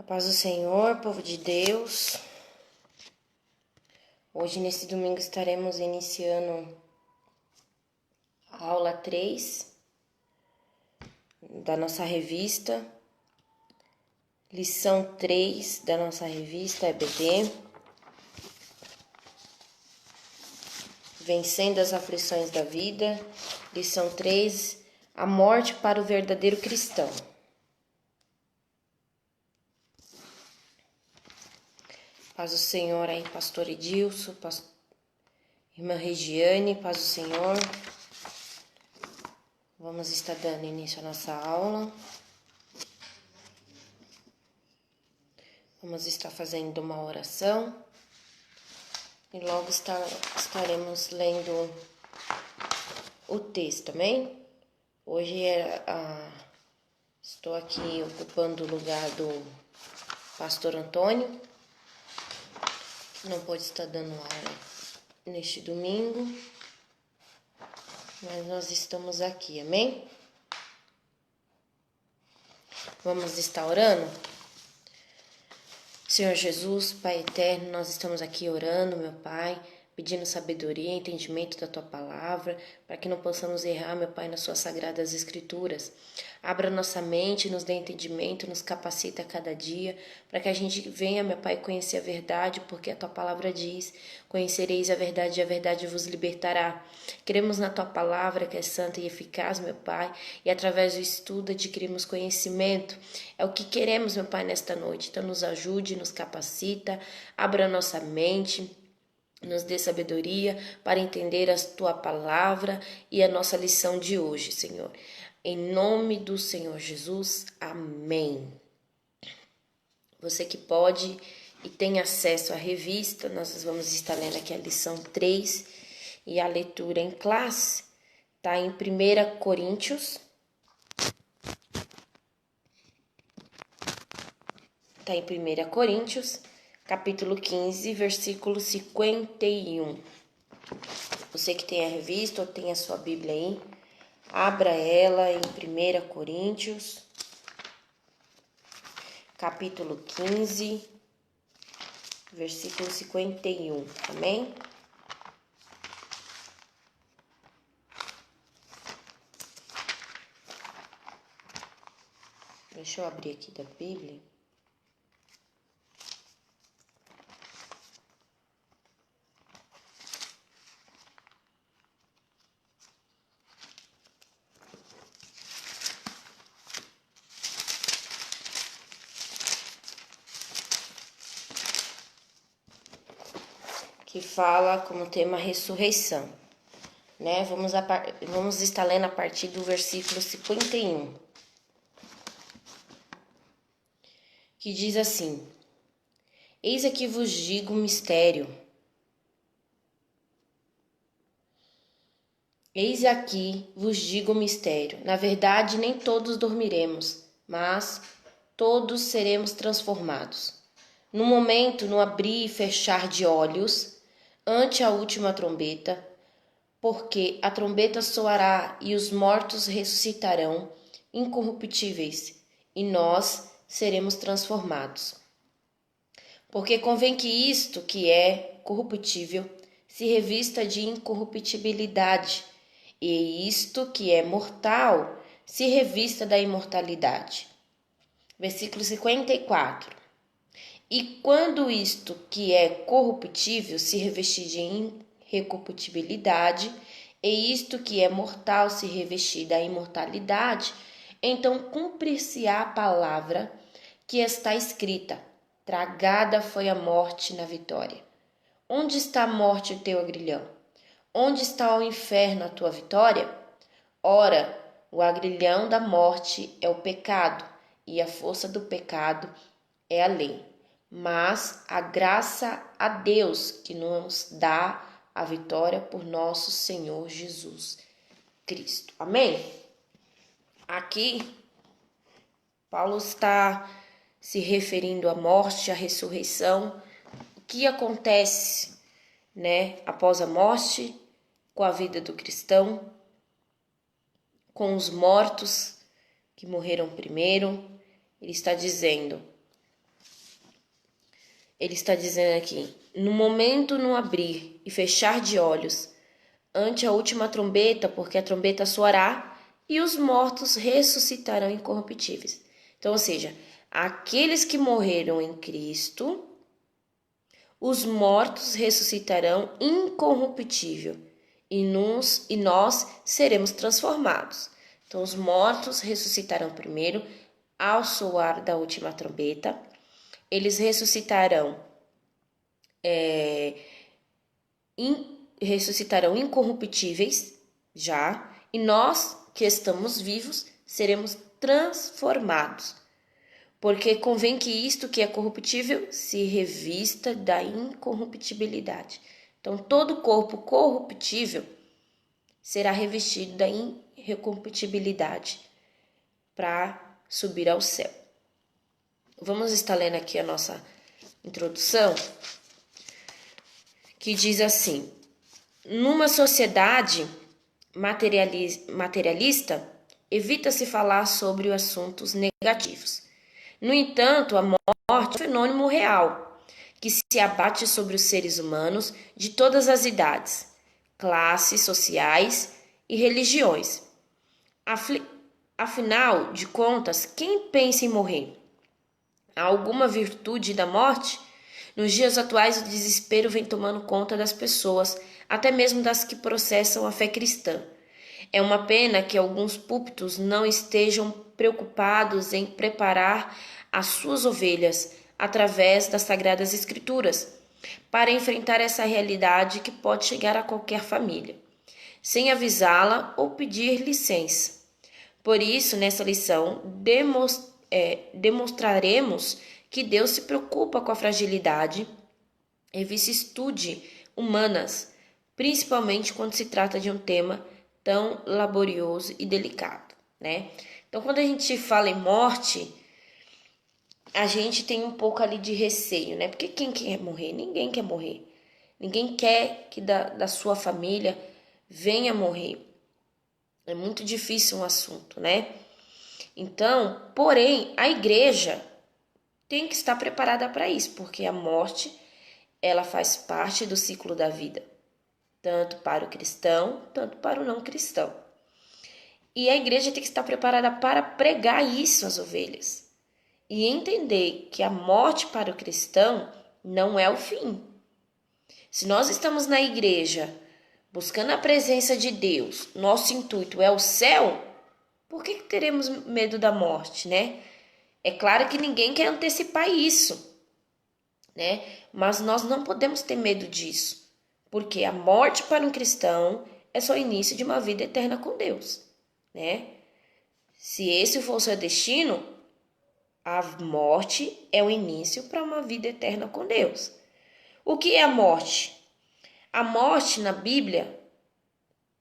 Paz do Senhor, povo de Deus. Hoje, nesse domingo, estaremos iniciando a aula 3 da nossa revista, lição 3 da nossa revista EBD, Vencendo as Aflições da Vida, lição 3, a morte para o verdadeiro cristão. Paz do Senhor aí, pastor Edilson, irmã Regiane, paz do Senhor. Vamos estar dando início à nossa aula. Vamos estar fazendo uma oração e logo estaremos lendo o texto, amém? Hoje estou aqui ocupando o lugar do pastor Antônio, que não pode estar dando aula neste domingo, mas nós estamos aqui, amém? Vamos estar orando? Senhor Jesus, Pai eterno, nós estamos aqui orando, meu Pai, pedindo sabedoria e entendimento da Tua palavra, para que não possamos errar, meu Pai, nas Suas sagradas escrituras. Abra nossa mente, nos dê entendimento, nos capacita a cada dia, para que a gente venha, meu Pai, conhecer a verdade, porque a Tua palavra diz: conhecereis a verdade e a verdade vos libertará. Queremos na Tua palavra, que é santa e eficaz, meu Pai, e através do estudo adquirimos conhecimento. É o que queremos, meu Pai, nesta noite. Então nos ajude, nos capacita, abra nossa mente, nos dê sabedoria para entender a Tua palavra e a nossa lição de hoje, Senhor. Em nome do Senhor Jesus, amém. Você que pode e tem acesso à revista, nós vamos estar lendo aqui a lição 3 e a leitura em classe está em 1 Coríntios. Está em 1 Coríntios, capítulo 15, versículo 51. Você que tem a revista ou tem a sua Bíblia aí, abra ela em 1 Coríntios, capítulo 15, versículo 51, amém? Deixa eu abrir aqui da Bíblia. Que fala como tema ressurreição, né? Vamos estar lendo a partir do versículo 51, que diz assim: Eis aqui vos digo um mistério. Eis aqui vos digo um mistério. Na verdade, nem todos dormiremos, mas todos seremos transformados. No momento, no abrir e fechar de olhos, ante a última trombeta, porque a trombeta soará e os mortos ressuscitarão incorruptíveis, e nós seremos transformados. Porque convém que isto que é corruptível se revista de incorruptibilidade, e isto que é mortal se revista da imortalidade. Versículo 54. E quando isto que é corruptível se revestir de incorruptibilidade, e isto que é mortal se revestir da imortalidade, então cumprir-se-á a palavra que está escrita: tragada foi a morte na vitória. Onde está a morte o teu agrilhão? Onde está o inferno a tua vitória? Ora, o agrilhão da morte é o pecado, e a força do pecado é a lei. Mas a graça a Deus que nos dá a vitória por nosso Senhor Jesus Cristo. Amém? Aqui, Paulo está se referindo à morte, à ressurreição, o que acontece, né, após a morte, com a vida do cristão, com os mortos que morreram primeiro. Ele está dizendo: Ele está dizendo aqui: no momento no abrir e fechar de olhos, ante a última trombeta, porque a trombeta soará e os mortos ressuscitarão incorruptíveis. Então, ou seja, aqueles que morreram em Cristo, os mortos ressuscitarão incorruptível e nós seremos transformados. Então, os mortos ressuscitarão primeiro ao soar da última trombeta. Eles ressuscitarão incorruptíveis já, e nós que estamos vivos seremos transformados. Porque convém que isto que é corruptível se revista da incorruptibilidade. Então, todo corpo corruptível será revestido da incorruptibilidade para subir ao céu. Vamos estar lendo aqui a nossa introdução, que diz assim: numa sociedade materialista, evita-se falar sobre assuntos negativos. No entanto, a morte é um fenômeno real, que se abate sobre os seres humanos de todas as idades, classes sociais e religiões. Afinal de contas, quem pensa em morrer? Há alguma virtude da morte? Nos dias atuais, o desespero vem tomando conta das pessoas, até mesmo das que processam a fé cristã. É uma pena que alguns púlpitos não estejam preocupados em preparar as suas ovelhas, através das Sagradas Escrituras, para enfrentar essa realidade que pode chegar a qualquer família, sem avisá-la ou pedir licença. Por isso, nessa lição, demonstraremos que Deus se preocupa com a fragilidade e vicissitude humanas, principalmente quando se trata de um tema tão laborioso e delicado, né? Então, quando a gente fala em morte, a gente tem um pouco ali de receio, né? Porque quem quer morrer? Ninguém quer morrer. Ninguém quer que da sua família venha morrer. É muito difícil um assunto, né? Então, porém, a igreja tem que estar preparada para isso, porque a morte, ela faz parte do ciclo da vida, tanto para o cristão, tanto para o não cristão. E a igreja tem que estar preparada para pregar isso às ovelhas e entender que a morte para o cristão não é o fim. Se nós estamos na igreja buscando a presença de Deus, nosso intuito é o céu, por que teremos medo da morte, né? É claro que ninguém quer antecipar isso, né? Mas nós não podemos ter medo disso, porque a morte para um cristão é só o início de uma vida eterna com Deus, né? Se esse for o seu destino, a morte é o início para uma vida eterna com Deus. O que é a morte? A morte na Bíblia,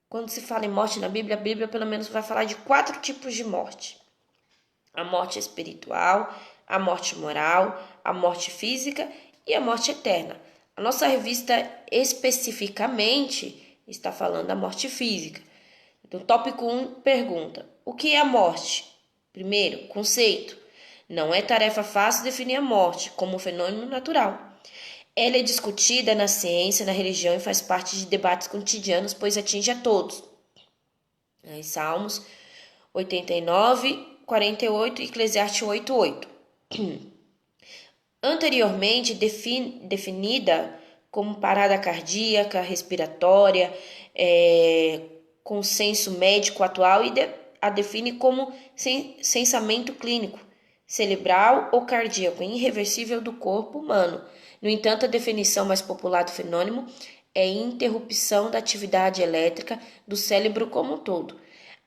quando se fala em morte na Bíblia, a Bíblia pelo menos vai falar de 4 tipos de morte. A morte espiritual, a morte moral, a morte física e a morte eterna. A nossa revista especificamente está falando da morte física. Então, tópico 1 pergunta: o que é a morte? Primeiro, conceito. Não é tarefa fácil definir a morte como um fenômeno natural. Ela é discutida na ciência, na religião e faz parte de debates cotidianos, pois atinge a todos. Aí, Salmos 89, 48 e Eclesiastes 8:8. Anteriormente definida como parada cardíaca, respiratória, consenso médico atual, e a define como censamento clínico, cerebral ou cardíaco, irreversível do corpo humano. No entanto, a definição mais popular do fenômeno é interrupção da atividade elétrica do cérebro como um todo.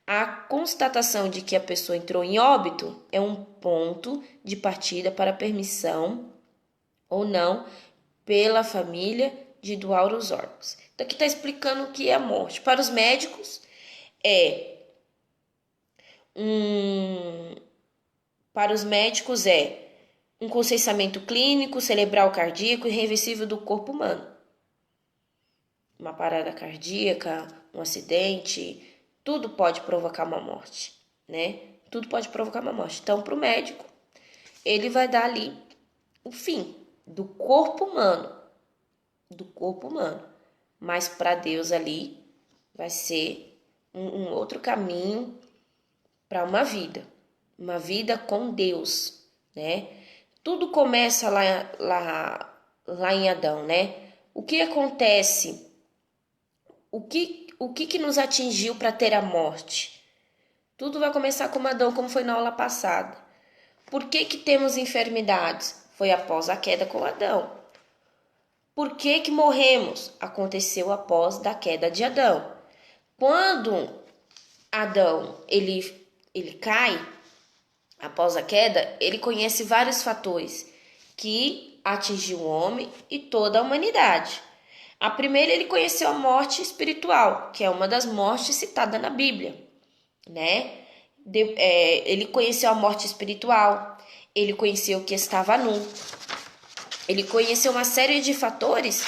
A constatação de que a pessoa entrou em óbito é um ponto de partida para a permissão ou não pela família de doar os órgãos. Então, aqui está explicando o que é a morte. Para os médicos, um consensamento clínico, cerebral, cardíaco e irreversível do corpo humano. Uma parada cardíaca, um acidente, tudo pode provocar uma morte, né? Tudo pode provocar uma morte. Então, para o médico, ele vai dar ali o fim, do corpo humano, mas para Deus ali vai ser um outro caminho para uma vida com Deus, né? Tudo começa lá em Adão, né? O que acontece? O que nos atingiu para ter a morte? Tudo vai começar com Adão, como foi na aula passada. Por que temos enfermidades? Foi após a queda com Adão. Por que morremos? Aconteceu após da queda de Adão. Quando Adão ele cai, após a queda, ele conhece vários fatores que atingiu o homem e toda a humanidade. A primeira, ele conheceu a morte espiritual, que é uma das mortes citada na Bíblia, né? Ele conheceu a morte espiritual, ele conheceu que estava nu, ele conheceu uma série de fatores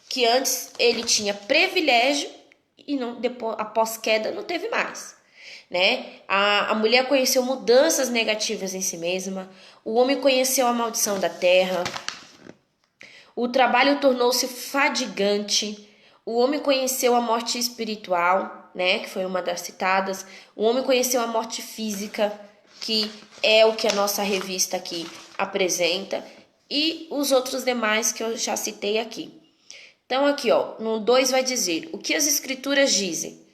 que antes ele tinha privilégio e não, depois, após queda não teve mais, né? A mulher conheceu mudanças negativas em si mesma, o homem conheceu a maldição da terra, o trabalho tornou-se fadigante, o homem conheceu a morte espiritual, né, que foi uma das citadas, o homem conheceu a morte física, que é o que a nossa revista aqui apresenta, e os outros demais que eu já citei aqui. Então aqui, ó, no 2 vai dizer, o que as escrituras dizem?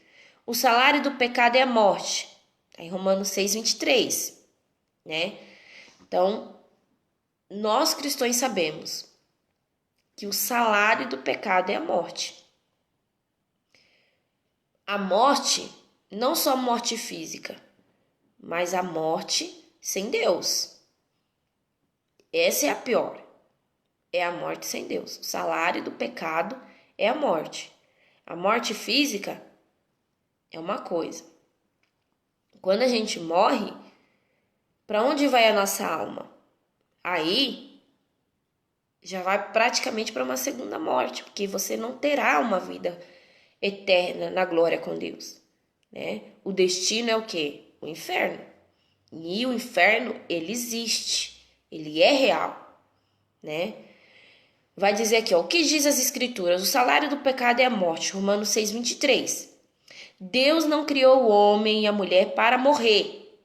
O salário do pecado é a morte, tá em Romanos 6:23, né? Então, nós cristãos sabemos que o salário do pecado é a morte. A morte, não só a morte física, mas a morte sem Deus. Essa é a pior. É a morte sem Deus. O salário do pecado é a morte. A morte física é uma coisa. Quando a gente morre, para onde vai a nossa alma? Aí já vai praticamente para uma segunda morte, porque você não terá uma vida eterna na glória com Deus, né? O destino é o quê? O inferno. E o inferno, ele existe, ele é real, né? Vai dizer aqui, ó, o que diz as escrituras? O salário do pecado é a morte, Romanos 6:23. Deus não criou o homem e a mulher para morrer.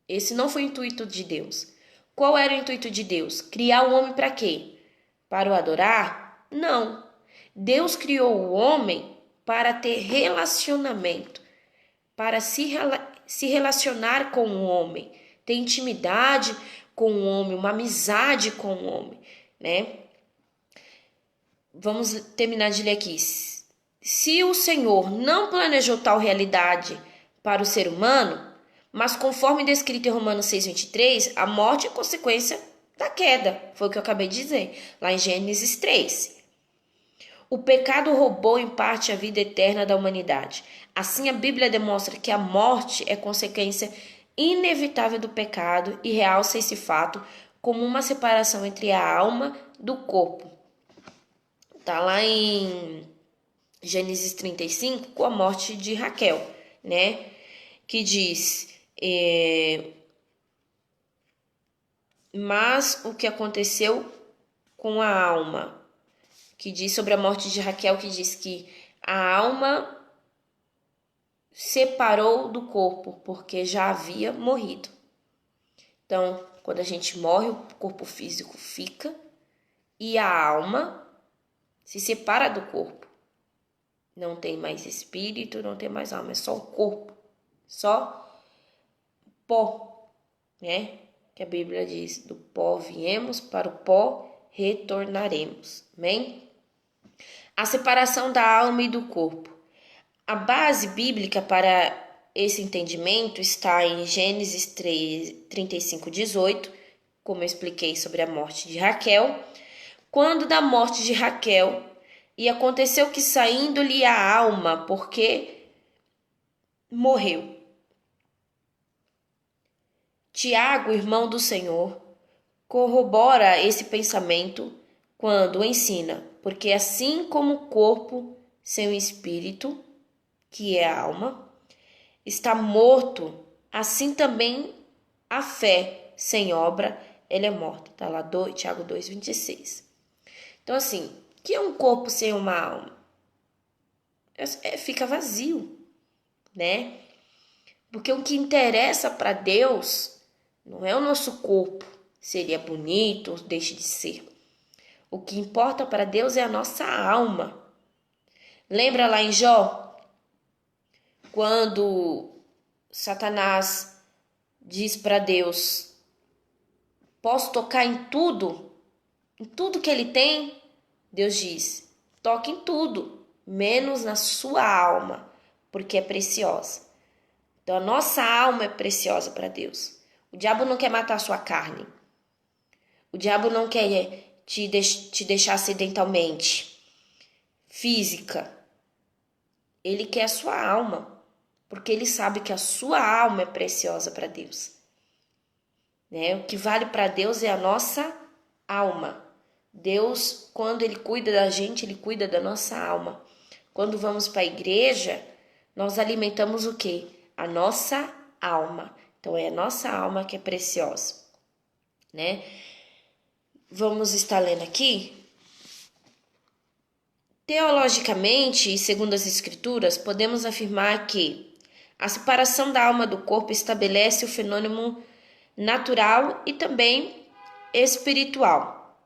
Esse não foi o intuito de Deus. Qual era o intuito de Deus? Criar o homem para quê? Para o adorar? Não. Deus criou o homem para ter relacionamento, para se relacionar com o homem, ter intimidade com o homem, uma amizade com o homem, né? Vamos terminar de ler aqui. Se o Senhor não planejou tal realidade para o ser humano, mas conforme descrito em Romanos 6:23, a morte é consequência da queda, foi o que eu acabei de dizer, lá em Gênesis 3. O pecado roubou em parte a vida eterna da humanidade. Assim, a Bíblia demonstra que a morte é consequência inevitável do pecado e realça esse fato como uma separação entre a alma do corpo. Tá lá em Gênesis 35, com a morte de Raquel, né? Que diz... Mas o que aconteceu com a alma, que diz sobre a morte de Raquel, que diz que a alma separou do corpo, porque já havia morrido. Então, quando a gente morre, o corpo físico fica e a alma se separa do corpo. Não tem mais espírito, não tem mais alma, é só o corpo, só pó, né? Que a Bíblia diz, do pó viemos, para o pó retornaremos. Amém? A separação da alma e do corpo. A base bíblica para esse entendimento está em Gênesis 35:18, como eu expliquei sobre a morte de Raquel. Quando da morte de Raquel, e aconteceu que saindo-lhe a alma, porque morreu. Tiago, irmão do Senhor, corrobora esse pensamento quando ensina, porque assim como o corpo sem o espírito, que é a alma, está morto, assim também a fé sem obra ela é morta. Tá lá, Tiago 2:26. Então, assim, o que é um corpo sem uma alma? Fica vazio, né? Porque o que interessa para Deus não é o nosso corpo, se ele é bonito ou deixe de ser. O que importa para Deus é a nossa alma. Lembra lá em Jó, quando Satanás diz para Deus: posso tocar em tudo que ele tem? Deus diz: toque em tudo, menos na sua alma, porque é preciosa. Então a nossa alma é preciosa para Deus. O diabo não quer matar a sua carne. O diabo não quer te deixar acidentalmente, física. Ele quer a sua alma, porque ele sabe que a sua alma é preciosa para Deus. Né? O que vale para Deus é a nossa alma. Deus, quando ele cuida da gente, ele cuida da nossa alma. Quando vamos para a igreja, nós alimentamos o quê? A nossa alma. Então é a nossa alma que é preciosa, né? Vamos estar lendo aqui. Teologicamente e segundo as escrituras, podemos afirmar que a separação da alma do corpo estabelece o fenômeno natural e também espiritual,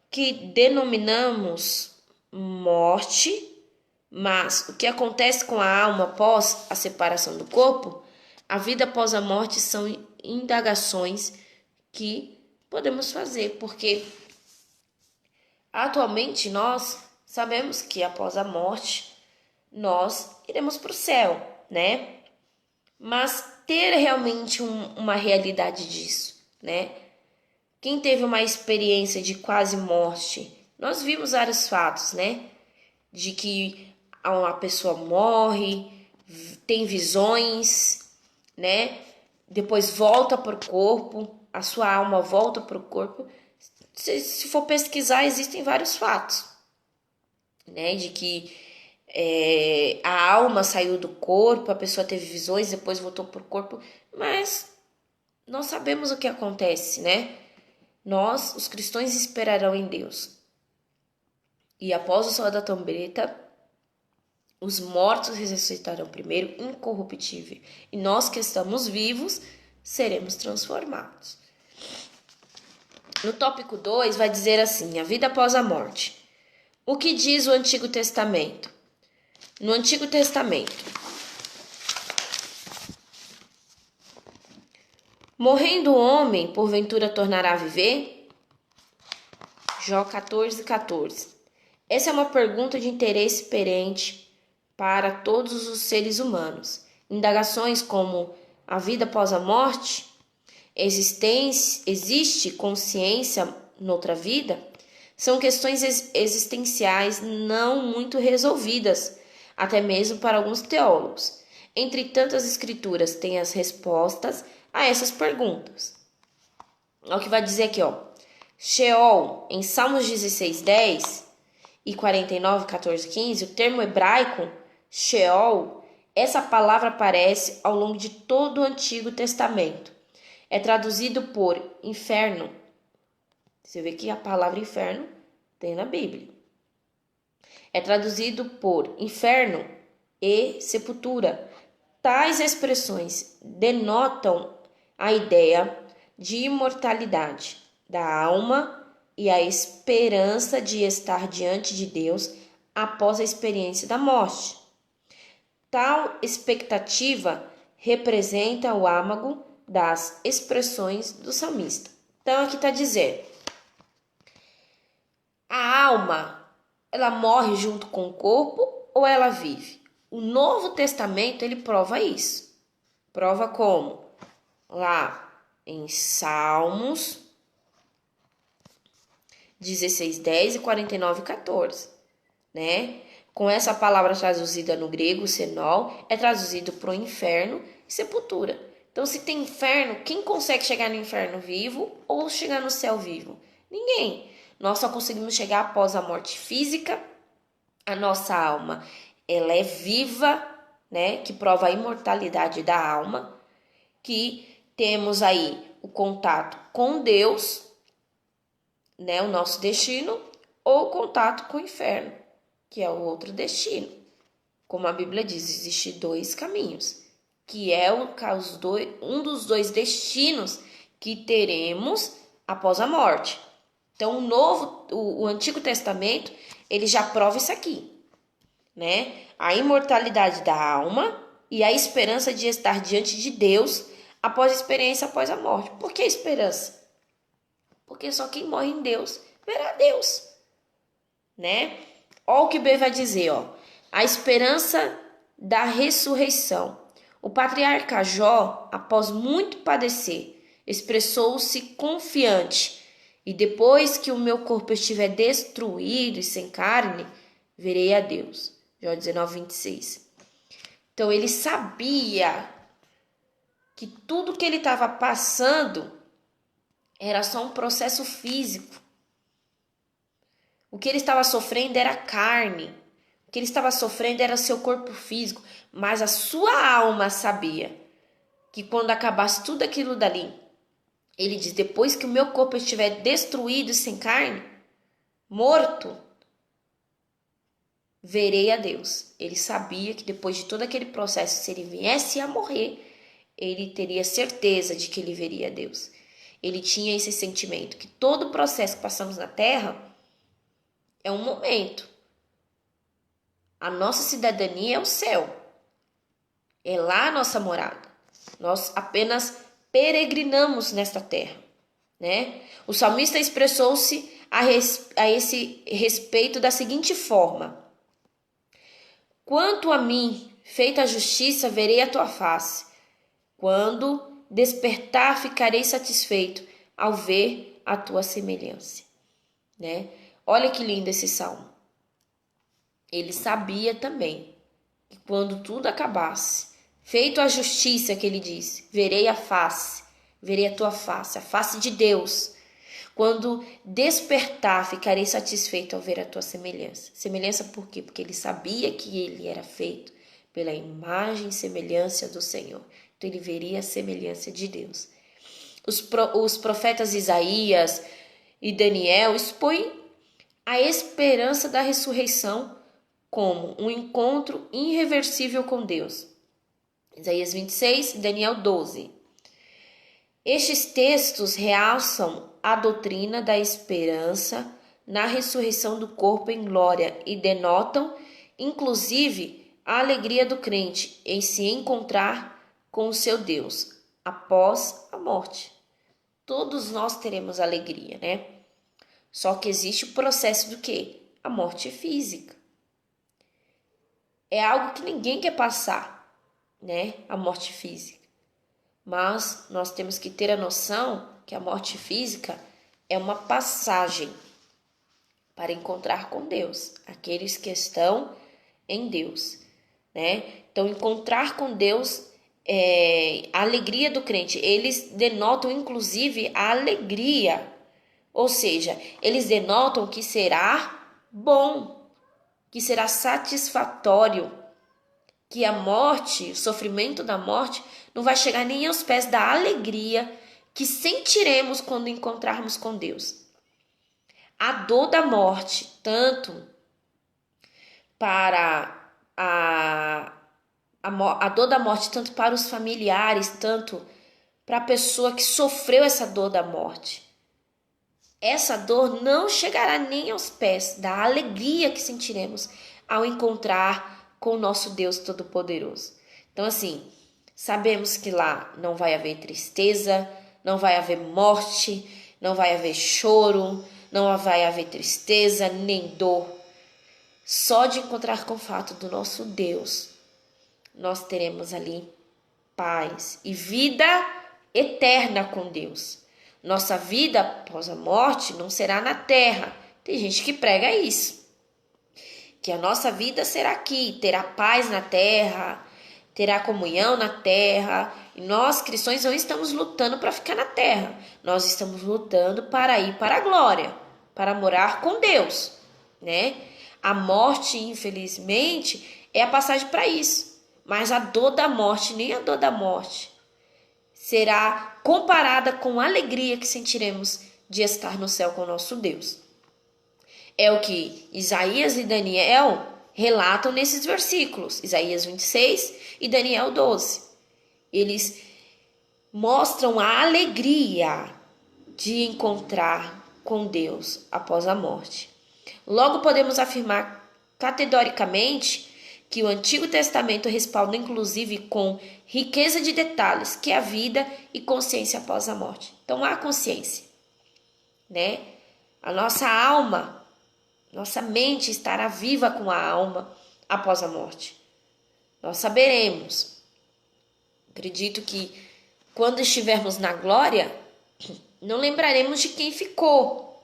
que denominamos morte, mas o que acontece com a alma após a separação do corpo, a vida após a morte, são indagações que podemos fazer, porque atualmente nós sabemos que após a morte nós iremos para o céu, né? Mas ter realmente uma realidade disso, né? Quem teve uma experiência de quase morte, nós vimos vários fatos, né? De que a pessoa morre, tem visões, né? Depois volta para o corpo, a sua alma volta para o corpo. Se for pesquisar, existem vários fatos, né? De que a alma saiu do corpo, a pessoa teve visões, depois voltou para o corpo, mas nós sabemos o que acontece, né? Nós, os cristãos, esperarão em Deus. E após o sol da trombeta, os mortos ressuscitarão primeiro, incorruptível. E nós que estamos vivos, seremos transformados. No tópico 2 vai dizer assim, a vida após a morte. O que diz o Antigo Testamento? No Antigo Testamento, morrendo o homem, porventura tornará a viver? Jó 14:14. Essa é uma pergunta de interesse perene para todos os seres humanos. Indagações como a vida após a morte, existe consciência noutra vida, são questões existenciais não muito resolvidas, até mesmo para alguns teólogos. Entre tantas escrituras tem as respostas a essas perguntas. Olha o que vai dizer aqui, ó. Sheol, em Salmos 16:10 e 49:14-15, o termo hebraico Sheol, essa palavra aparece ao longo de todo o Antigo Testamento. É traduzido por inferno. Você vê que a palavra inferno tem na Bíblia. É traduzido por inferno e sepultura. Tais expressões denotam a ideia de imortalidade da alma e a esperança de estar diante de Deus após a experiência da morte. Tal expectativa representa o âmago das expressões do salmista. Então aqui está dizendo, a alma, ela morre junto com o corpo ou ela vive? O Novo Testamento, ele prova isso. Prova como? Lá em Salmos 16:10 e 49:14, né? Com essa palavra traduzida no grego, senol, é traduzido para o inferno e sepultura. Então, se tem inferno, quem consegue chegar no inferno vivo ou chegar no céu vivo? Ninguém. Nós só conseguimos chegar após a morte física. A nossa alma, ela é viva, né? Que prova a imortalidade da alma. Que temos aí o contato com Deus, né, o nosso destino, ou contato com o inferno, que é o outro destino. Como a Bíblia diz, existem dois caminhos, que é um dos dois destinos que teremos após a morte. Então, o Antigo Testamento, ele já prova isso aqui, né? A imortalidade da alma e a esperança de estar diante de Deus após a experiência, após a morte. Por que esperança? Porque só quem morre em Deus verá Deus, né? Olha o que B vai dizer, ó. A esperança da ressurreição. O patriarca Jó, após muito padecer, expressou-se confiante. E depois que o meu corpo estiver destruído e sem carne, verei a Deus. Jó 19:26. Então ele sabia que tudo que ele estava passando era só um processo físico. O que ele estava sofrendo era carne. O que ele estava sofrendo era seu corpo físico. Mas a sua alma sabia que quando acabasse tudo aquilo dali, ele diz, depois que o meu corpo estiver destruído e sem carne, morto, verei a Deus. Ele sabia que depois de todo aquele processo, se ele viesse a morrer, ele teria certeza de que ele veria a Deus. Ele tinha esse sentimento que todo o processo que passamos na terra é um momento. A nossa cidadania é o céu. É lá a nossa morada. Nós apenas peregrinamos nesta terra, né? O salmista expressou-se a esse respeito da seguinte forma: quanto a mim, feita a justiça, verei a tua face. Quando despertar, ficarei satisfeito ao ver a tua semelhança, né? Olha que lindo esse salmo. Ele sabia também que quando tudo acabasse, feito a justiça, que ele disse, verei a face, verei a tua face, a face de Deus. Quando despertar, ficarei satisfeito ao ver a tua semelhança. Semelhança por quê? Porque ele sabia que ele era feito pela imagem e semelhança do Senhor. Então ele veria a semelhança de Deus. Os profetas Isaías e Daniel expõem a esperança da ressurreição como um encontro irreversível com Deus. Isaías 26, Daniel 12. Estes textos realçam a doutrina da esperança na ressurreição do corpo em glória e denotam, inclusive, a alegria do crente em se encontrar com o seu Deus após a morte. Todos nós teremos alegria, né? Só que existe o processo do quê? A morte física. É algo que ninguém quer passar, né? A morte física. Mas nós temos que ter a noção que a morte física é uma passagem para encontrar com Deus, aqueles que estão em Deus, né? Então, encontrar com Deus é a alegria do crente. Eles denotam, inclusive, a alegria. Ou seja, eles denotam que será bom, que será satisfatório, que a morte, o sofrimento da morte, não vai chegar nem aos pés da alegria que sentiremos quando encontrarmos com Deus. A dor da morte, tanto para a dor da morte, tanto para os familiares, tanto para a pessoa que sofreu essa dor da morte. Essa dor não chegará nem aos pés da alegria que sentiremos ao encontrar com o nosso Deus Todo-Poderoso. Então, assim, sabemos que lá não vai haver tristeza, não vai haver morte, não vai haver choro, não vai haver tristeza nem dor. Só de encontrar com o fato do nosso Deus, nós teremos ali paz e vida eterna com Deus. Nossa vida após a morte não será na terra. Tem gente que prega isso. Que a nossa vida será aqui, terá paz na terra, terá comunhão na terra. E nós, cristãos, não estamos lutando para ficar na terra. Nós estamos lutando para ir para a glória, para morar com Deus, né? A morte, infelizmente, é a passagem para isso. Mas a dor da morte, nem a dor da morte, será comparada com a alegria que sentiremos de estar no céu com o nosso Deus. É o que Isaías e Daniel relatam nesses versículos, Isaías 26 e Daniel 12. Eles mostram a alegria de encontrar com Deus após a morte. Logo podemos afirmar categoricamente que o Antigo Testamento respalda inclusive com riqueza de detalhes que é a vida e consciência após a morte. Então há consciência, né? A nossa alma, nossa mente estará viva com a alma após a morte. Nós saberemos. Acredito que quando estivermos na glória, não lembraremos de quem ficou,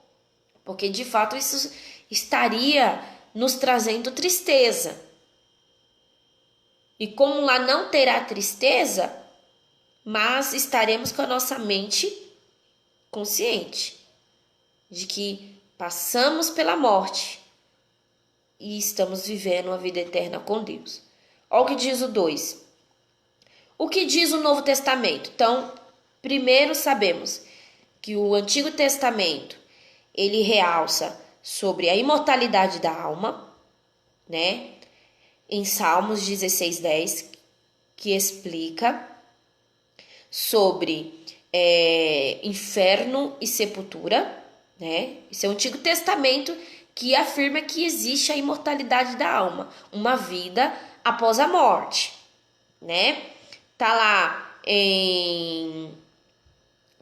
porque de fato isso estaria nos trazendo tristeza. E como lá não terá tristeza, mas estaremos com a nossa mente consciente de que passamos pela morte e estamos vivendo uma vida eterna com Deus. Olha o que diz o 2. O que diz o Novo Testamento? Então, primeiro sabemos que o Antigo Testamento, ele realça sobre a imortalidade da alma, né? Em Salmos 16:10, que explica sobre inferno e sepultura, né? Esse é o Antigo Testamento que afirma que existe a imortalidade da alma, uma vida após a morte, né? Tá lá em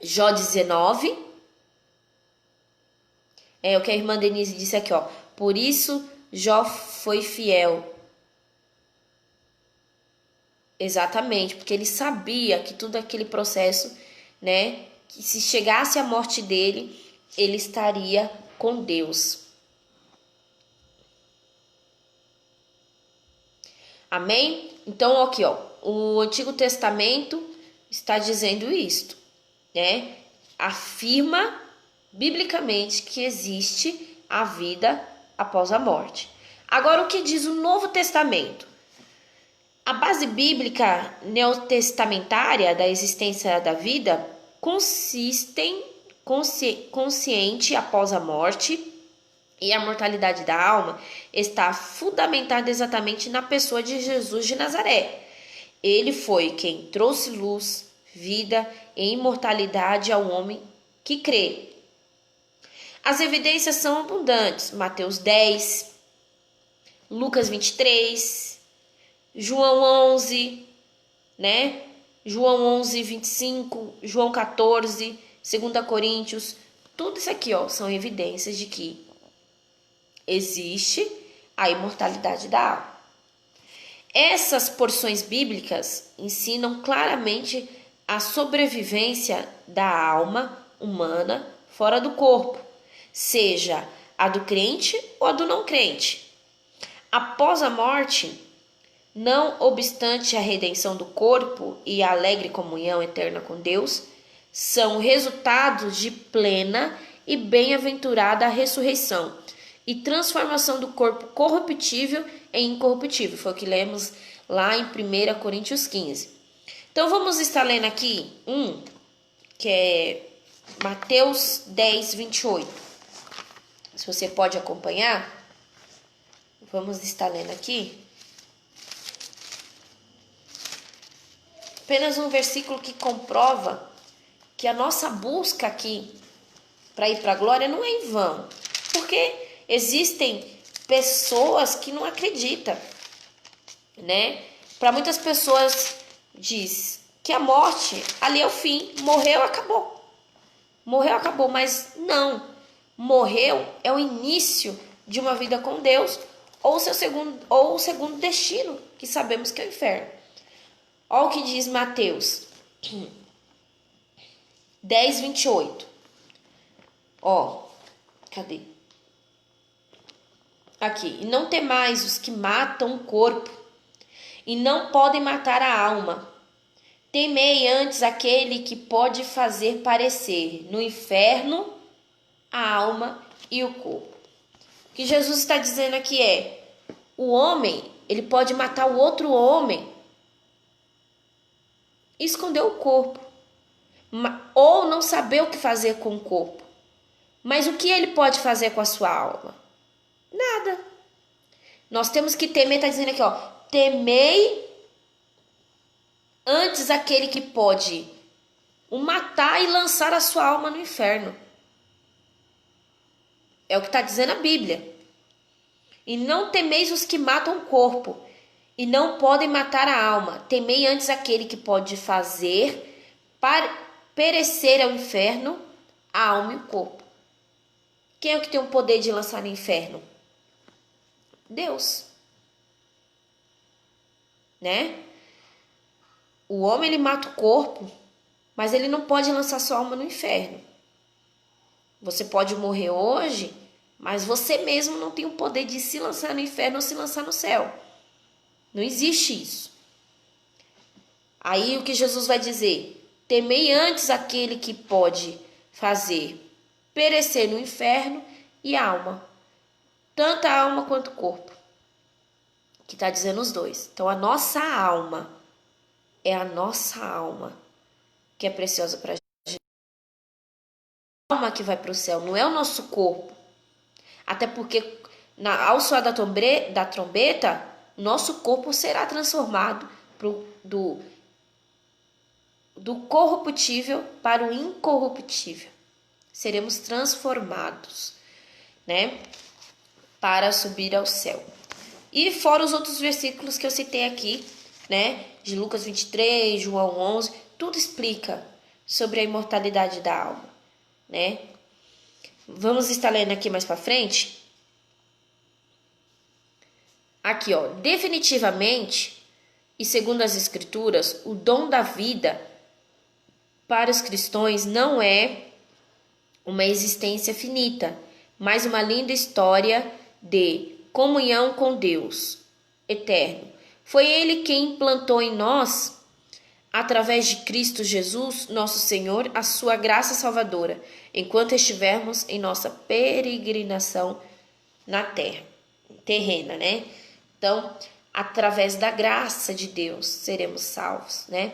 Jó 19. É o que a irmã Denise disse aqui, ó. Por isso Jó foi fiel. Exatamente, porque ele sabia que todo aquele processo, né, que se chegasse a morte dele, ele estaria com Deus. Amém? Então, aqui, ó, o Antigo Testamento está dizendo isto, né? Afirma biblicamente que existe a vida após a morte. Agora, o que diz o Novo Testamento? A base bíblica neotestamentária da existência da vida consiste em consciente após a morte e a mortalidade da alma está fundamentada exatamente na pessoa de Jesus de Nazaré. Ele foi quem trouxe luz, vida e imortalidade ao homem que crê. As evidências são abundantes. Mateus 10, Lucas 23, João 11, né? João 11, 25, João 14, 2 Coríntios. Tudo isso aqui, ó, são evidências de que existe a imortalidade da alma. Essas porções bíblicas ensinam claramente a sobrevivência da alma humana fora do corpo, seja a do crente ou a do não crente. Após a morte, não obstante a redenção do corpo e a alegre comunhão eterna com Deus, são resultados de plena e bem-aventurada ressurreição e transformação do corpo corruptível em incorruptível. Foi o que lemos lá em 1 Coríntios 15. Então vamos estar lendo aqui que é Mateus 10, 28. Se você pode acompanhar, vamos estar lendo aqui. Apenas um versículo que comprova que a nossa busca aqui para ir para a glória não é em vão. Porque existem pessoas que não acreditam, né? Para muitas pessoas diz que a morte ali é o fim, morreu, acabou. Morreu, acabou, mas não. Morreu é o início de uma vida com Deus ou o segundo destino, que sabemos que é o inferno. Olha o que diz Mateus 10, 28. Ó, cadê? Aqui. E não temais os que matam o corpo e não podem matar a alma. Temei antes aquele que pode fazer parecer no inferno a alma e o corpo. O que Jesus está dizendo aqui é: o homem, ele pode matar o outro homem e esconder o corpo, ou não saber o que fazer com o corpo. Mas o que ele pode fazer com a sua alma? Nada. Nós temos que temer, está dizendo aqui, ó, temei antes aquele que pode o matar e lançar a sua alma no inferno. É o que está dizendo a Bíblia. E não temeis os que matam o corpo, e não podem matar a alma. Temei antes aquele que pode fazer perecer ao inferno a alma e o corpo. Quem é o que tem o poder de lançar no inferno? Deus. Né? O homem, ele mata o corpo, mas ele não pode lançar sua alma no inferno. Você pode morrer hoje, mas você mesmo não tem o poder de se lançar no inferno ou se lançar no céu. Não existe isso. Aí o que Jesus vai dizer? Temei antes aquele que pode fazer perecer no inferno e a alma. Tanto a alma quanto o corpo. Que está dizendo os dois. Então a nossa alma é a nossa alma que é preciosa para a gente. A alma que vai para o céu, não é o nosso corpo. Até porque ao soar da trombeta, nosso corpo será transformado do corruptível para o incorruptível. Seremos transformados, né? Para subir ao céu. E fora os outros versículos que eu citei aqui, né? De Lucas 23, João 11, tudo explica sobre a imortalidade da alma, né? Vamos estar lendo aqui mais para frente. Aqui, ó, definitivamente, e segundo as escrituras, o dom da vida para os cristãos não é uma existência finita, mas uma linda história de comunhão com Deus eterno. Foi Ele quem implantou em nós, através de Cristo Jesus, nosso Senhor, a sua graça salvadora, enquanto estivermos em nossa peregrinação na terra, terrena, né? Então, através da graça de Deus, seremos salvos, né?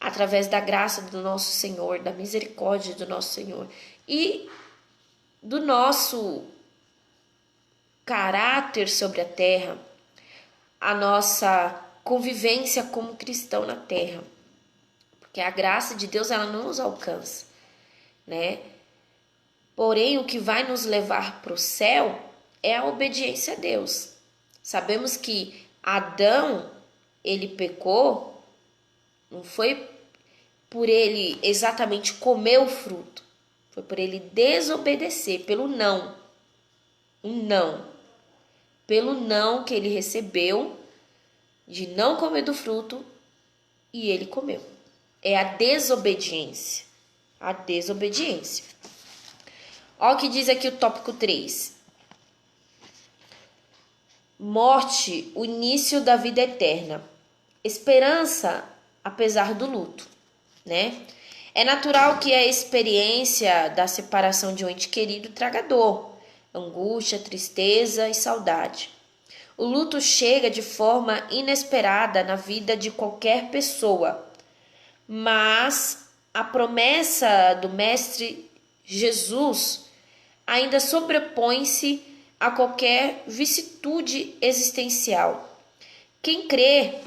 Através da graça do nosso Senhor, da misericórdia do nosso Senhor e do nosso caráter sobre a terra, a nossa convivência como cristão na terra. Porque a graça de Deus, ela não nos alcança, né? Porém, o que vai nos levar para o céu é a obediência a Deus. Sabemos que Adão, ele pecou, não foi por ele exatamente comer o fruto, foi por ele desobedecer, pelo não. Um não. Pelo não que ele recebeu de não comer do fruto e ele comeu. É a desobediência. A desobediência. Olha o que diz aqui o tópico 3. Morte, o início da vida eterna. Esperança, apesar do luto, né? É natural que a experiência da separação de um ente querido traga dor, angústia, tristeza e saudade. O luto chega de forma inesperada na vida de qualquer pessoa, mas a promessa do Mestre Jesus ainda sobrepõe-se a qualquer vicissitude existencial. Quem crê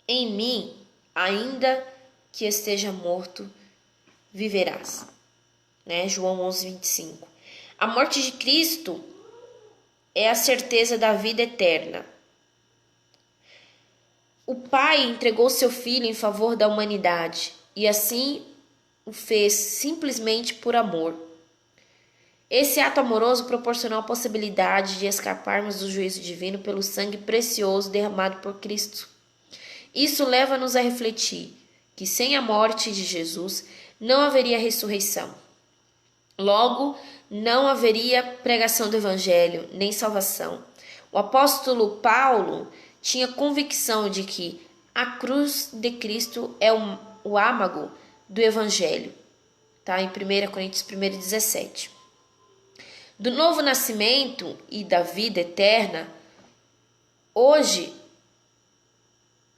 em mim, ainda que esteja morto, viverás. Né? João 11, 25. A morte de Cristo é a certeza da vida eterna. O Pai entregou seu Filho em favor da humanidade e assim o fez simplesmente por amor. Esse ato amoroso proporcionou a possibilidade de escaparmos do juízo divino pelo sangue precioso derramado por Cristo. Isso leva-nos a refletir que sem a morte de Jesus não haveria ressurreição. Logo, não haveria pregação do Evangelho, nem salvação. O apóstolo Paulo tinha convicção de que a cruz de Cristo é o âmago do Evangelho. Tá? Em 1 Coríntios 1:17. Do novo nascimento e da vida eterna, hoje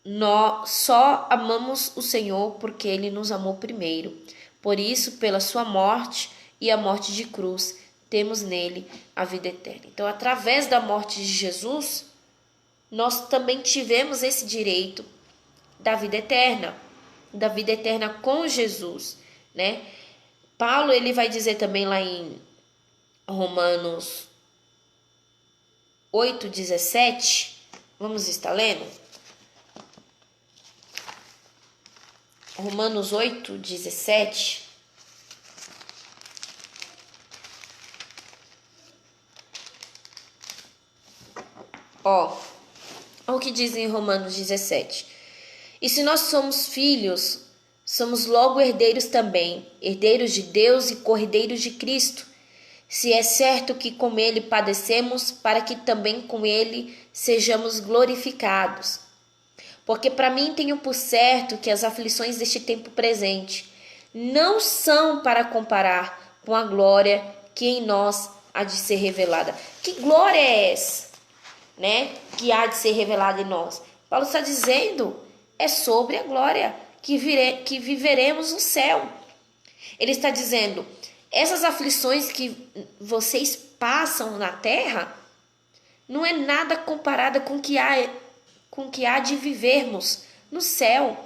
nós só amamos o Senhor porque Ele nos amou primeiro. Por isso, pela sua morte e a morte de cruz, temos nele a vida eterna. Então, através da morte de Jesus, nós também tivemos esse direito da vida eterna com Jesus, né? Paulo, ele vai dizer também lá em Romanos 8:17, vamos estar lendo? Romanos 8:17. Olha o que diz em Romanos 17. E se nós somos filhos, somos logo herdeiros também, herdeiros de Deus e co-herdeiros de Cristo. Se é certo que com ele padecemos, para que também com ele sejamos glorificados. Porque para mim tenho por certo que as aflições deste tempo presente não são para comparar com a glória que em nós há de ser revelada. Que glória é essa, né? Que há de ser revelada em nós. Paulo está dizendo, é sobre a glória que viveremos no céu. Ele está dizendo, essas aflições que vocês passam na terra não é nada comparada com o que há de vivermos no céu.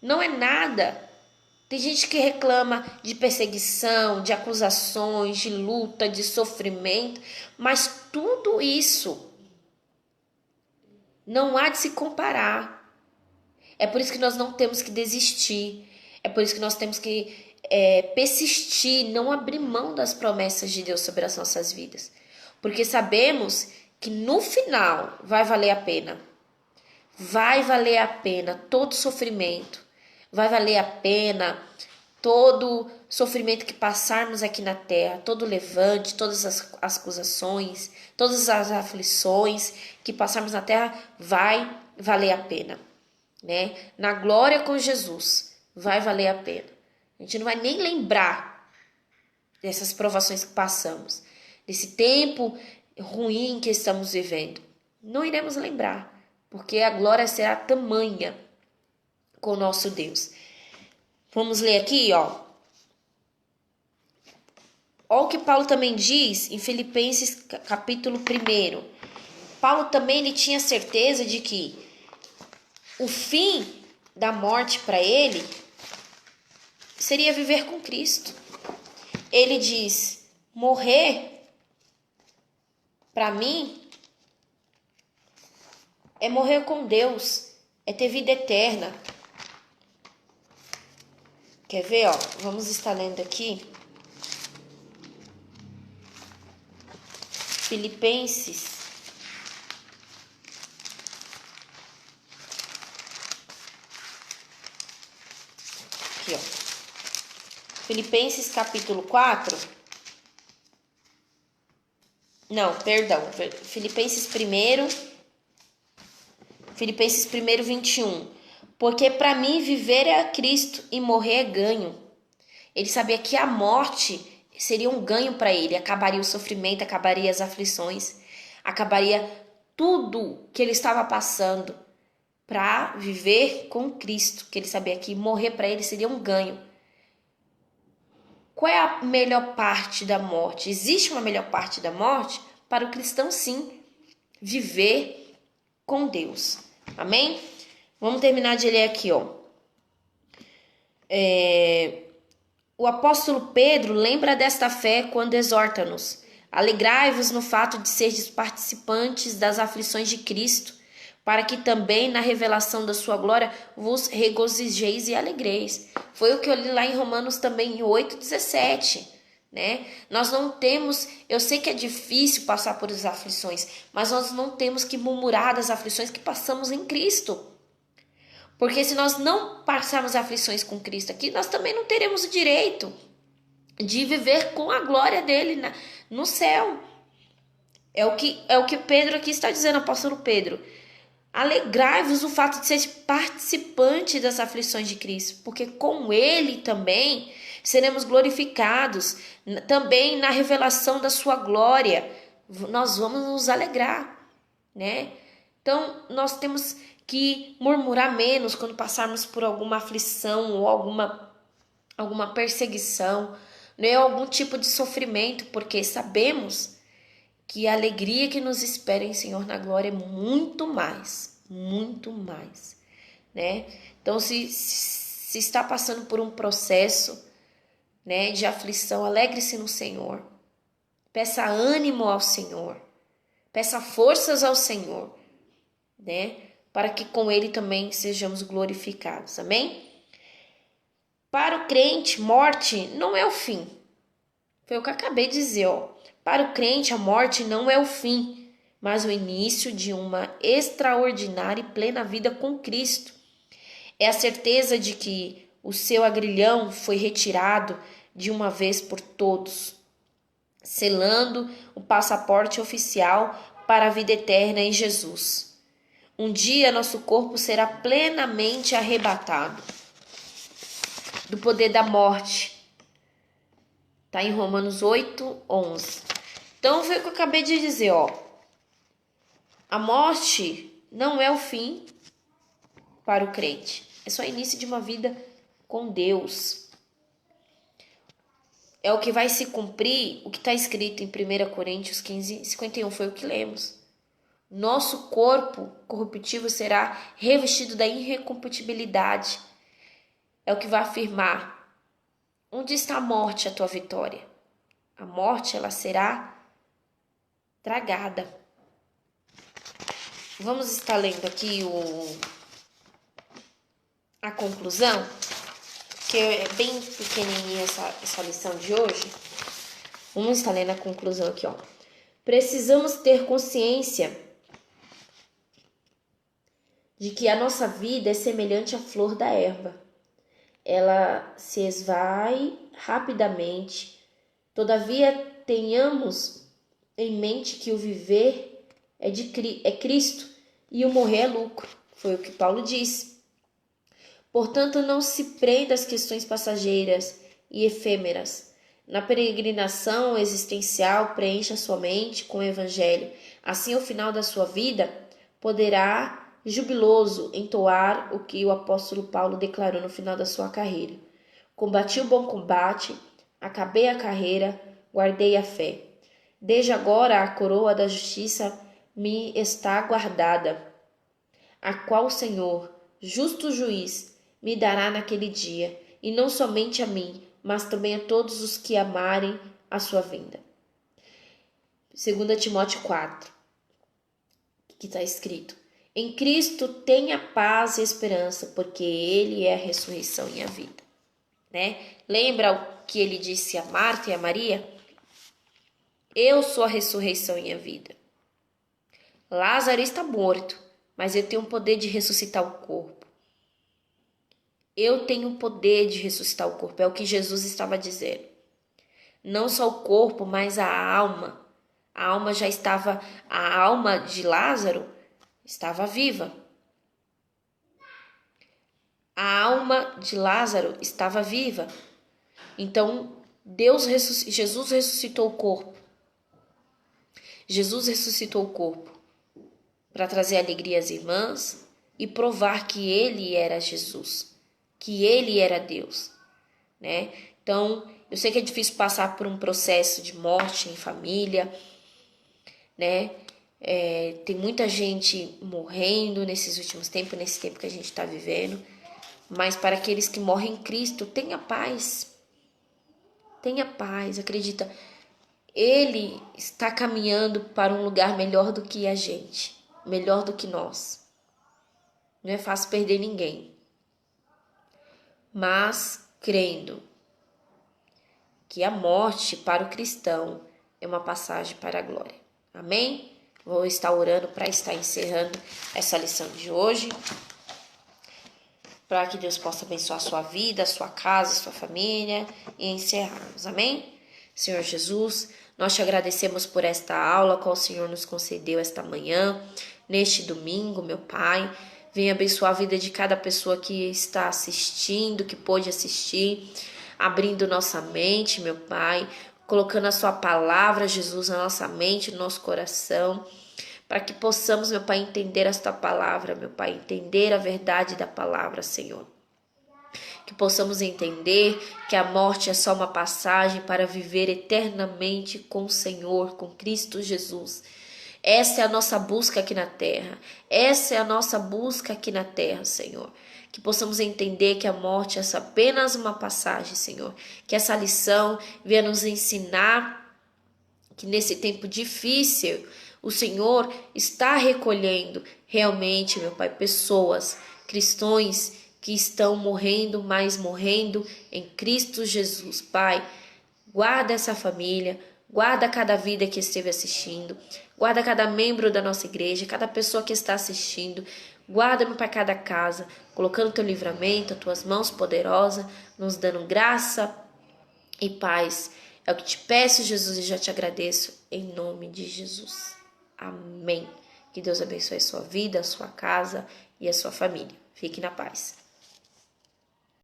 Não é nada. Tem gente que reclama de perseguição, de acusações, de luta, de sofrimento, mas tudo isso não há de se comparar. É por isso que nós não temos que desistir. É por isso que nós temos que persistir, não abrir mão das promessas de Deus sobre as nossas vidas. Porque sabemos que no final vai valer a pena. Vai valer a pena todo sofrimento. Vai valer a pena todo sofrimento que passarmos aqui na terra, todo levante, todas as acusações, todas as aflições que passarmos na terra, vai valer a pena, né? Na glória com Jesus, vai valer a pena. A gente não vai nem lembrar dessas provações que passamos, desse tempo ruim que estamos vivendo. Não iremos lembrar, porque a glória será tamanha com o nosso Deus. Vamos ler aqui, ó. Olha o que Paulo também diz em Filipenses capítulo 1. Paulo também ele tinha certeza de que o fim da morte para ele seria viver com Cristo. Ele diz, morrer para mim é morrer com Deus, é ter vida eterna. Quer ver, ó? Vamos estar lendo aqui. Filipenses. Aqui, ó. Filipenses capítulo 4. Não, perdão. Filipenses 1. Filipenses 1, 21. Porque para mim viver é Cristo e morrer é ganho. Ele sabia que a morte seria um ganho para ele. Acabaria o sofrimento, acabaria as aflições, acabaria tudo que ele estava passando para viver com Cristo. Que ele sabia que morrer para ele seria um ganho. Qual é a melhor parte da morte? Existe uma melhor parte da morte? Para o cristão, sim. Viver com Deus. Amém? Vamos terminar de ler aqui, ó. O apóstolo Pedro lembra desta fé quando exorta-nos. Alegrai-vos no fato de seres participantes das aflições de Cristo, para que também na revelação da sua glória vos regozijeis e alegreis. Foi o que eu li lá em Romanos também, em 8:17. Né? Nós não temos, eu sei que é difícil passar por as aflições, mas nós não temos que murmurar das aflições que passamos em Cristo. Porque se nós não passarmos aflições com Cristo aqui, nós também não teremos o direito de viver com a glória dele no céu. É o que Pedro aqui está dizendo, apóstolo Pedro. Alegrai-vos o fato de ser participante das aflições de Cristo, porque com ele também seremos glorificados, também na revelação da sua glória. Nós vamos nos alegrar, né? Então, nós temos que murmurar menos quando passarmos por alguma aflição ou alguma perseguição. não é algum tipo de sofrimento, porque sabemos que a alegria que nos espera em Senhor na glória é muito mais, né? Então, se está passando por um processo, né, de aflição, alegre-se no Senhor. Peça ânimo ao Senhor. Peça forças ao Senhor, né? Para que com Ele também sejamos glorificados. Amém? Para o crente, morte não é o fim. Foi o que eu acabei de dizer, ó. Para o crente, a morte não é o fim, mas o início de uma extraordinária e plena vida com Cristo. É a certeza de que o seu agrilhão foi retirado de uma vez por todos, selando o passaporte oficial para a vida eterna em Jesus. Um dia nosso corpo será plenamente arrebatado do poder da morte. Está em Romanos 8:11. Então foi o que eu acabei de dizer, ó. A morte não é o fim para o crente. É só o início de uma vida com Deus. É o que vai se cumprir, o que está escrito em 1 Coríntios 15:51, foi o que lemos. Nosso corpo corruptível será revestido da irrecompatibilidade. É o que vai afirmar. Onde está a morte, a tua vitória? A morte, ela será tragada. Vamos estar lendo aqui a conclusão, que é bem pequenininha essa lição de hoje. Vamos estar lendo a conclusão aqui, ó. Precisamos ter consciência de que a nossa vida é semelhante à flor da erva. Ela se esvai rapidamente. Todavia, tenhamos em mente que o viver é Cristo e o morrer é lucro. Foi o que Paulo disse. Portanto, não se prenda às questões passageiras e efêmeras. Na peregrinação existencial, preencha sua mente com o Evangelho. Assim, ao final da sua vida, poderá jubiloso entoar o que o apóstolo Paulo declarou no final da sua carreira. Combati o bom combate, acabei a carreira, guardei a fé. Desde agora a coroa da justiça me está guardada, a qual o Senhor, justo juiz, me dará naquele dia, e não somente a mim, mas também a todos os que amarem a sua vinda. 2 Timóteo 4, que está escrito: em Cristo tenha paz e esperança, porque Ele é a ressurreição e a vida. Né? Lembra o que ele disse a Marta e a Maria? Eu sou a ressurreição e a vida. Lázaro está morto, mas eu tenho o poder de ressuscitar o corpo. Eu tenho o poder de ressuscitar o corpo, é o que Jesus estava dizendo. Não só o corpo, mas a alma. A alma de Lázaro estava viva. A alma de Lázaro estava viva. Então, Jesus ressuscitou o corpo. Jesus ressuscitou o corpo para trazer alegria às irmãs e provar que ele era Jesus, que ele era Deus, né? Então, eu sei que é difícil passar por um processo de morte em família, né? Tem muita gente morrendo nesses últimos tempos, nesse tempo que a gente está vivendo, mas para aqueles que morrem em Cristo, tenha paz, acredita. Ele está caminhando para um lugar melhor do que a gente, melhor do que nós. Não é fácil perder ninguém, mas crendo que a morte para o cristão é uma passagem para a glória. Amém? Vou estar orando para estar encerrando essa lição de hoje, para que Deus possa abençoar a sua vida, a sua casa, a sua família e encerrarmos. Amém? Senhor Jesus, nós te agradecemos por esta aula que o Senhor nos concedeu esta manhã, neste domingo, meu Pai. Venha abençoar a vida de cada pessoa que está assistindo, que pôde assistir, abrindo nossa mente, meu Pai, colocando a sua palavra, Jesus, na nossa mente, no nosso coração, para que possamos, meu Pai, entender esta palavra, meu Pai, entender a verdade da palavra, Senhor. que possamos entender que a morte é só uma passagem para viver eternamente com o Senhor, com Cristo Jesus. Essa é a nossa busca aqui na terra. Essa é a nossa busca aqui na terra, Senhor. Que possamos entender que a morte é apenas uma passagem, Senhor. Que essa lição venha nos ensinar que nesse tempo difícil o Senhor está recolhendo realmente, meu Pai, pessoas, cristãos que estão morrendo, mas morrendo em Cristo Jesus. Pai, guarda essa família, guarda cada vida que esteve assistindo, guarda cada membro da nossa igreja, cada pessoa que está assistindo, guarda-me para cada casa, colocando teu livramento, as tuas mãos poderosas, nos dando graça e paz. É o que te peço, Jesus, e já te agradeço em nome de Jesus. Amém. Que Deus abençoe a sua vida, a sua casa e a sua família. Fique na paz.